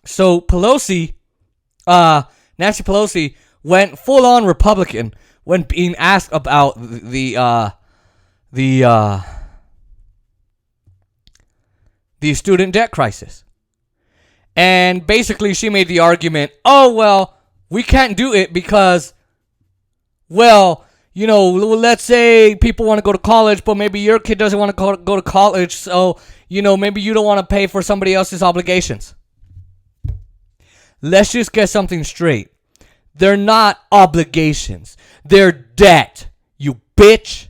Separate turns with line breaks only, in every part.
So Nancy Pelosi went full on Republican when being asked about the student debt crisis. And basically she made the argument, oh, well, we can't do it because, well, you know, let's say people want to go to college, but maybe your kid doesn't want to go to college, so, you know, maybe you don't want to pay for somebody else's obligations. Let's just get something straight. They're not obligations. They're debt, you bitch.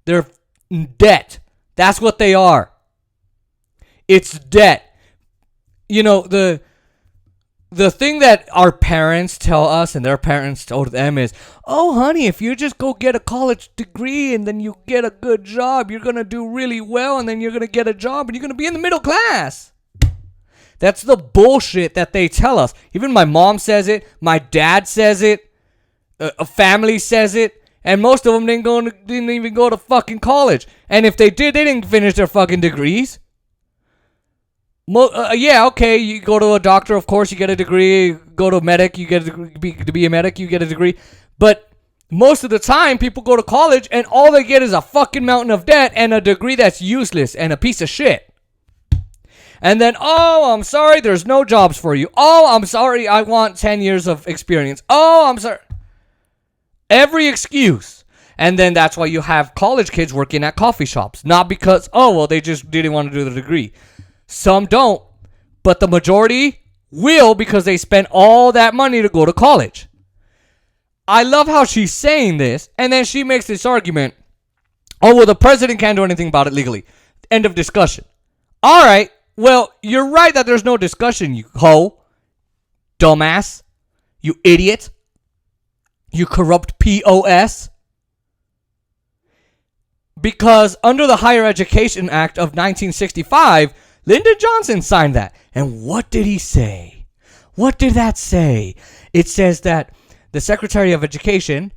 They're debt. That's what they are. It's debt. You know, the thing that our parents tell us and their parents told them is, oh, honey, if you just go get a college degree and then you get a good job, you're going to do really well, and then you're going to get a job and you're going to be in the middle class. That's the bullshit that they tell us. Even my mom says it. My dad says it. A family says it. And most of them didn't even go to fucking college. And if they did, they didn't finish their fucking degrees. Yeah, okay, you go to a doctor, of course, you get a degree. Go to a medic, you get a degree. To be a medic, you get a degree. But most of the time, people go to college and all they get is a fucking mountain of debt and a degree that's useless and a piece of shit. And then, oh, I'm sorry, there's no jobs for you. Oh, I'm sorry, I want 10 years of experience. Oh, I'm sorry. Every excuse. And then that's why you have college kids working at coffee shops. Not because, oh, well, they just didn't want to do the degree. Some don't, but the majority will because they spent all that money to go to college. I love how she's saying this, and then she makes this argument, oh, well, the president can't do anything about it legally. End of discussion. All right, well, you're right that there's no discussion, you hoe, dumbass, you idiot, you corrupt POS. Because under the Higher Education Act of 1965, Lyndon Johnson signed that. And what did he say? What did that say? It says that the Secretary of Education,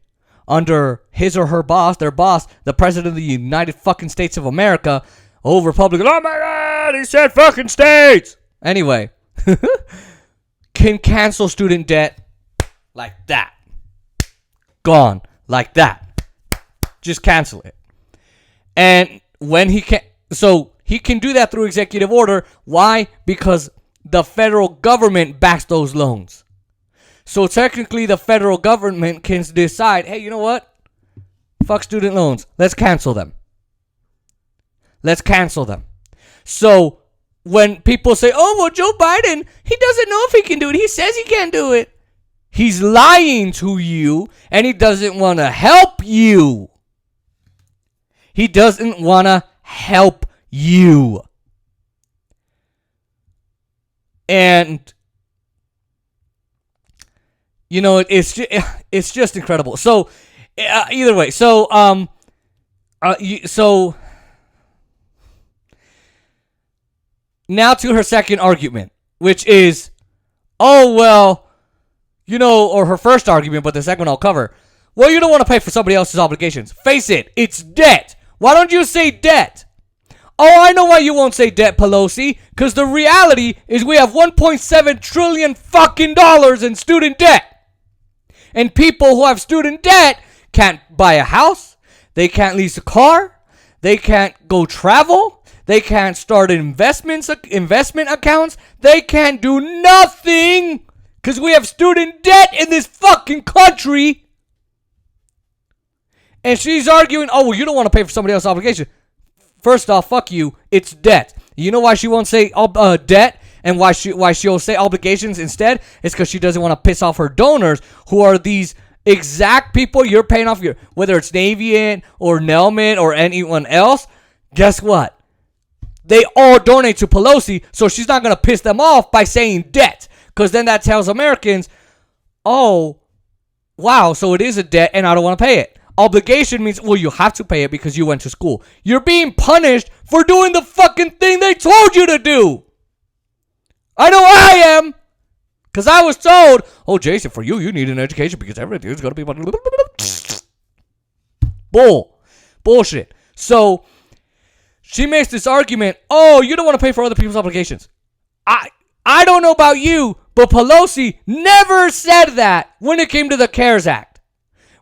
under his or her boss, their boss, the President of the United fucking States of America, oh, Republican, oh my God, he said fucking states. Anyway, can cancel student debt like that. Gone like that. Just cancel it. And when he can, so he can do that through executive order. Why? Because the federal government backs those loans. So technically the federal government can decide, hey, you know what? Fuck student loans. Let's cancel them. Let's cancel them. So when people say, oh, well, Joe Biden, he doesn't know if he can do it. He says he can't do it. He's lying to you, and he doesn't want to help you. He doesn't want to help you. And you know, it's just incredible. So either way, so now to her second argument, which is, oh, well, you know, or her first argument, but the second one I'll cover. Well, you don't want to pay for somebody else's obligations. Face it, it's debt. Why don't you say debt? Oh, I know why you won't say debt, Pelosi. Because the reality is we have $1.7 trillion fucking dollars in student debt. And people who have student debt can't buy a house. They can't lease a car. They can't go travel. They can't start investment accounts. They can't do nothing because we have student debt in this fucking country. And she's arguing, oh, well, you don't want to pay for somebody else's obligation. First off, fuck you. It's debt. You know why she won't say debt and why she'll say obligations instead? It's because she doesn't want to piss off her donors, who are these exact people you're paying off, whether it's Navient or Nelman or anyone else. Guess what? They all donate to Pelosi, so she's not going to piss them off by saying debt, because then that tells Americans, oh, wow, so it is a debt and I don't want to pay it. Obligation means, well, you have to pay it because you went to school. You're being punished for doing the fucking thing they told you to do. I know I am. Because I was told, oh, Jason, for you need an education because everything's going to be... Bullshit. So she makes this argument, oh, you don't want to pay for other people's obligations. I don't know about you, but Pelosi never said that when it came to the CARES Act.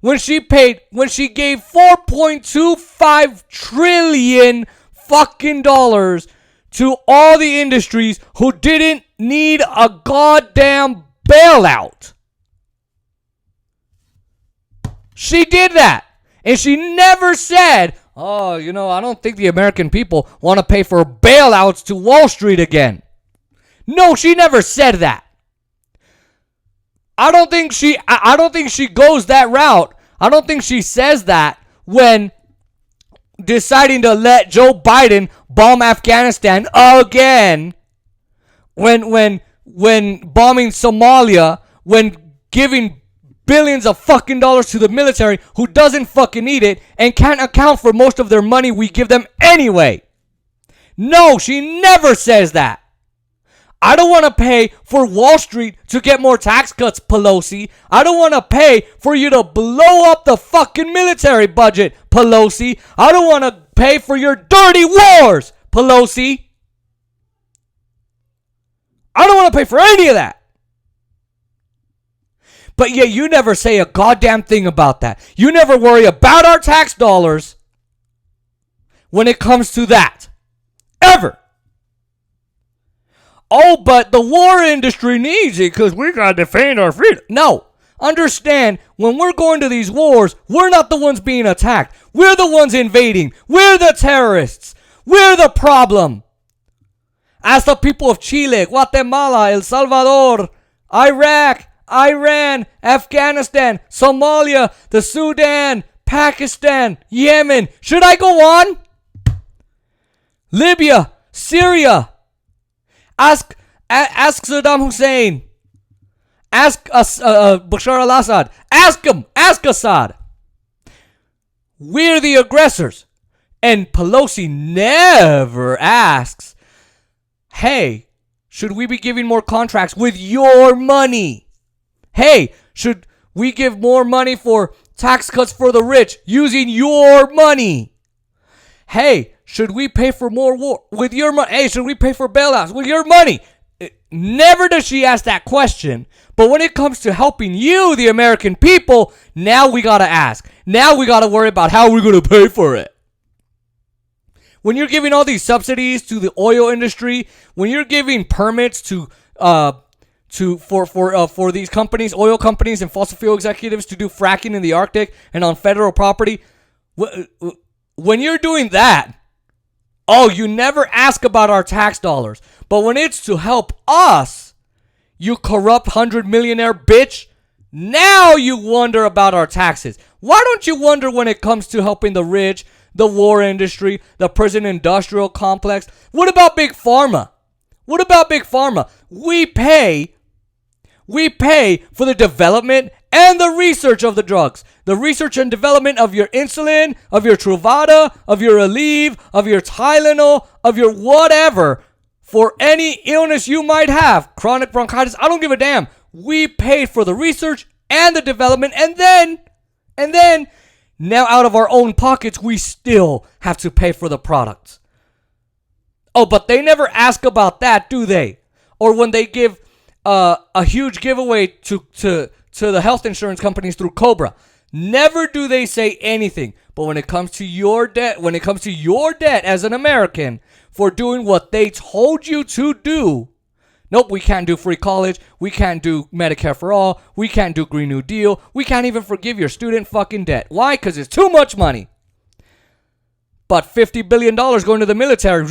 When she gave 4.25 trillion fucking dollars to all the industries who didn't need a goddamn bailout. She did that. And she never said, oh, I don't think the American people want to pay for bailouts to Wall Street again. No, she never said that. I don't think she goes that route. I don't think she says that when deciding to let Joe Biden bomb Afghanistan again, when bombing Somalia, when giving billions of fucking dollars to the military who doesn't fucking need it and can't account for most of their money we give them anyway. No, she never says that. I don't want to pay for Wall Street to get more tax cuts, Pelosi. I don't want to pay for you to blow up the fucking military budget, Pelosi. I don't want to pay for your dirty wars, Pelosi. I don't want to pay for any of that. But yeah, you never say a goddamn thing about that. You never worry about our tax dollars when it comes to that. Ever. Oh, but the war industry needs it because we got to defend our freedom. No. Understand, when we're going to these wars, we're not the ones being attacked. We're the ones invading. We're the terrorists. We're the problem. As the people of Chile, Guatemala, El Salvador, Iraq, Iran, Afghanistan, Somalia, the Sudan, Pakistan, Yemen. Should I go on? Libya, Syria. Ask Saddam Hussein. Ask Bashar al-Assad. Ask him. Ask Assad. We're the aggressors. And Pelosi never asks, hey, should we be giving more contracts with your money? Hey, should we give more money for tax cuts for the rich using your money? Hey, should we pay for more war with your money? Hey, should we pay for bailouts with your money? Never does she ask that question. But when it comes to helping you, the American people, now we got to ask. Now we got to worry about how we're going to pay for it. When you're giving all these subsidies to the oil industry, when you're giving permits for these companies, oil companies and fossil fuel executives to do fracking in the Arctic and on federal property, when you're doing that, oh, you never ask about our tax dollars. But when it's to help us, you corrupt 100-millionaire bitch, now you wonder about our taxes. Why don't you wonder when it comes to helping the rich, the war industry, the prison industrial complex? What about Big Pharma? What about Big Pharma? We pay for the development and the research of the drugs. The research and development of your insulin, of your Truvada, of your Aleve, of your Tylenol, of your whatever, for any illness you might have, chronic bronchitis, I don't give a damn. We paid for the research and the development, and then, now out of our own pockets, we still have to pay for the products. Oh, but they never ask about that, do they? Or when they give a huge giveaway to the health insurance companies through Cobra, never do they say anything. But when it comes to your debt, as an American for doing what they told you to do, nope, we can't do free college, we can't do Medicare for all, we can't do Green New Deal, we can't even forgive your student fucking debt. Why? Because it's too much money. But $50 billion going to the military,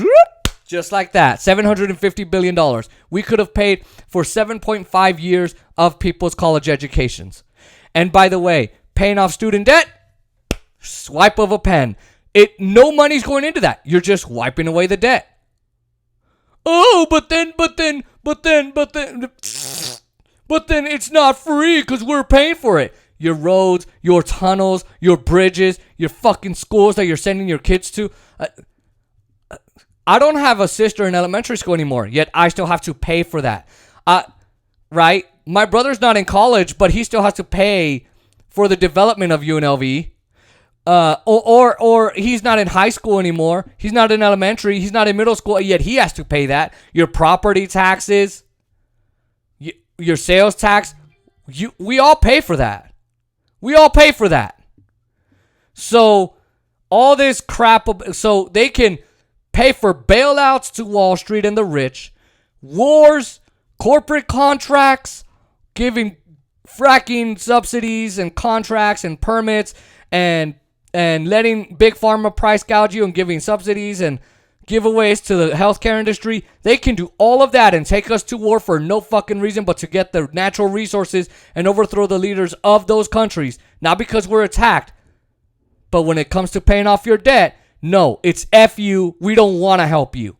just like that, $750 billion. We could have paid for 7.5 years of people's college educations. And by the way, paying off student debt, swipe of a pen. No money's going into that. You're just wiping away the debt. Oh, but then it's not free because we're paying for it. Your roads, your tunnels, your bridges, your fucking schools that you're sending your kids to. I don't have a sister in elementary school anymore, yet I still have to pay for that. Right? My brother's not in college, but he still has to pay for the development of UNLV. Or he's not in high school anymore. He's not in elementary. He's not in middle school, yet he has to pay that. Your property taxes. your sales tax, we all pay for that. We all pay for that. So all this crap, so they can pay for bailouts to Wall Street and the rich, wars, corporate contracts, giving fracking subsidies and contracts and permits, and letting big pharma price gouge you and giving subsidies and giveaways to the healthcare industry. They can do all of that and take us to war for no fucking reason but to get the natural resources and overthrow the leaders of those countries. Not because we're attacked, but when it comes to paying off your debt, no, it's F you. We don't want to help you.